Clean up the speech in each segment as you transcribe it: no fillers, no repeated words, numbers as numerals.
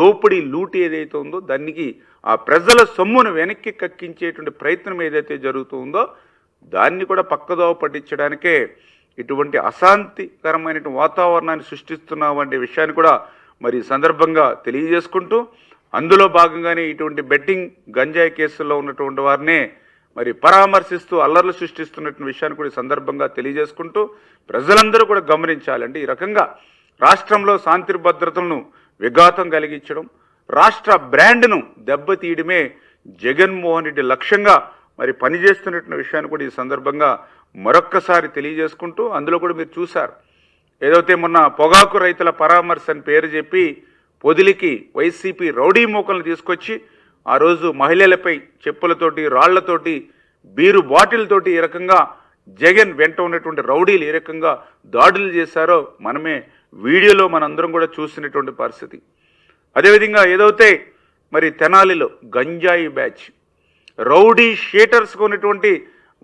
దోపిడీ లూటి ఏదైతే ఉందో దానికి ఆ ప్రజల సొమ్మును వెనక్కి కక్కించేటువంటి ప్రయత్నం ఏదైతే జరుగుతుందో దాన్ని కూడా పక్కదోవ పట్టించడానికే ఇటువంటి అశాంతికరమైనటువంటి వాతావరణాన్ని సృష్టిస్తున్నామనే విషయాన్ని కూడా మరి సందర్భంగా తెలియజేసుకుంటూ అందులో భాగంగానే ఇటువంటి బెట్టింగ్ గంజాయి కేసుల్లో ఉన్నటువంటి వారినే మరి పరామర్శిస్తూ అల్లర్లు సృష్టిస్తున్నటువంటి విషయాన్ని కూడా సందర్భంగా తెలియజేసుకుంటూ ప్రజలందరూ కూడా గమనించాలంటే ఈ రకంగా రాష్ట్రంలో శాంతి భద్రతలను విఘాతం కలిగించడం రాష్ట్ర బ్రాండ్ను దెబ్బతీయడమే జగన్మోహన్ రెడ్డి లక్ష్యంగా మరి పనిచేస్తున్నటువంటి విషయాన్ని కూడా ఈ సందర్భంగా మరొక్కసారి తెలియజేసుకుంటూ అందులో కూడా మీరు చూశారు ఏదైతే మొన్న పొగాకు రైతుల పరామర్శ అని పేరు చెప్పి పొదిలికి వైసీపీ రౌడీ మూకలను తీసుకొచ్చి ఆ రోజు మహిళలపై చెప్పులతోటి రాళ్లతోటి బీరు బాటిల్తోటి ఈ రకంగా జగన్ వెంట ఉన్నటువంటి రౌడీలు ఏ రకంగా దాడులు చేశారో మనమే వీడియోలో మనందరం కూడా చూసినటువంటి పరిస్థితి. అదేవిధంగా ఏదైతే మరి తెనాలిలో గంజాయి బ్యాచ్ రౌడీ షీటర్స్కు ఉన్నటువంటి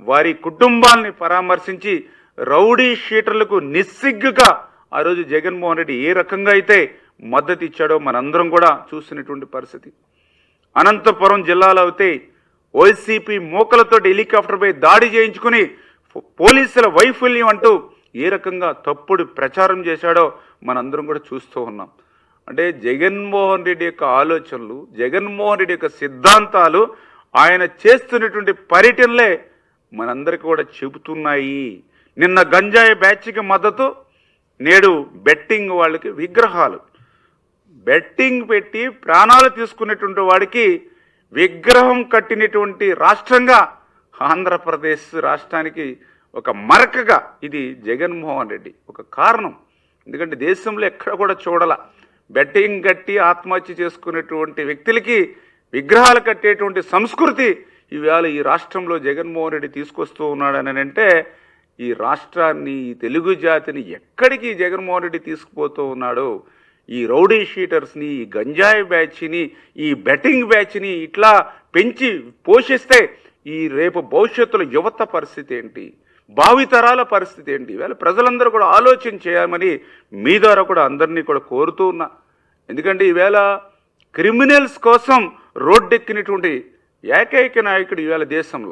వారి కుటుంబాలని పరామర్శించి రౌడీ షీటర్లకు నిస్సిగ్గుగా ఆ రోజు జగన్మోహన్ రెడ్డి ఏ రకంగా అయితే మద్దతు ఇచ్చాడో మనందరం కూడా చూసినటువంటి పరిస్థితి. అనంతపురం జిల్లాలో అయితే వైసీపీ మూకలతో హెలికాప్టర్పై దాడి చేయించుకుని పోలీసుల వైఫల్యం అంటూ ఏ రకంగా తప్పుడు ప్రచారం చేశాడో మనందరం కూడా చూస్తూ ఉన్నాం. అంటే జగన్మోహన్ రెడ్డి యొక్క ఆలోచనలు జగన్మోహన్ రెడ్డి యొక్క సిద్ధాంతాలు ఆయన చేస్తున్నటువంటి పర్యటనలే మనందరికీ కూడా చెబుతున్నాయి. నిన్న గంజాయి బ్యాచ్కి మద్దతు, నేడు బెట్టింగ్ వాళ్ళకి విగ్రహాలు. బెట్టింగ్ పెట్టి ప్రాణాలు తీసుకునేటువంటి వాడికి విగ్రహం కట్టినటువంటి రాష్ట్రంగా ఆంధ్రప్రదేశ్ రాష్ట్రానికి ఒక మరకగా ఇది జగన్మోహన్ రెడ్డి ఒక కారణం. ఎందుకంటే దేశంలో ఎక్కడ కూడా చూడాల బెట్టింగ్ కట్టి ఆత్మహత్య చేసుకునేటువంటి వ్యక్తులకి విగ్రహాలు కట్టేటువంటి సంస్కృతి ఇవాళ ఈ రాష్ట్రంలో జగన్మోహన్ రెడ్డి తీసుకొస్తూ ఉన్నాడని అంటే ఈ రాష్ట్రాన్ని ఈ తెలుగు జాతిని ఎక్కడికి జగన్మోహన్ రెడ్డి తీసుకుపోతూ ఉన్నాడో ఈ రౌడీ షీటర్స్ని ఈ గంజాయి బ్యాచ్ని ఈ బెట్టింగ్ బ్యాచ్ని ఇట్లా పెంచి పోషిస్తే ఈ రేపు భవిష్యత్తులో యువత పరిస్థితి ఏంటి, భావితరాల పరిస్థితి ఏంటి, ఇవాళ ప్రజలందరూ కూడా ఆలోచన చేయాలని మీ ద్వారా కూడా అందరినీ కూడా కోరుతూ ఉన్నా. ఎందుకంటే ఈవేళ క్రిమినల్స్ కోసం రోడ్డెక్కినటువంటి ఏకైక నాయకుడు ఈవేళ దేశంలో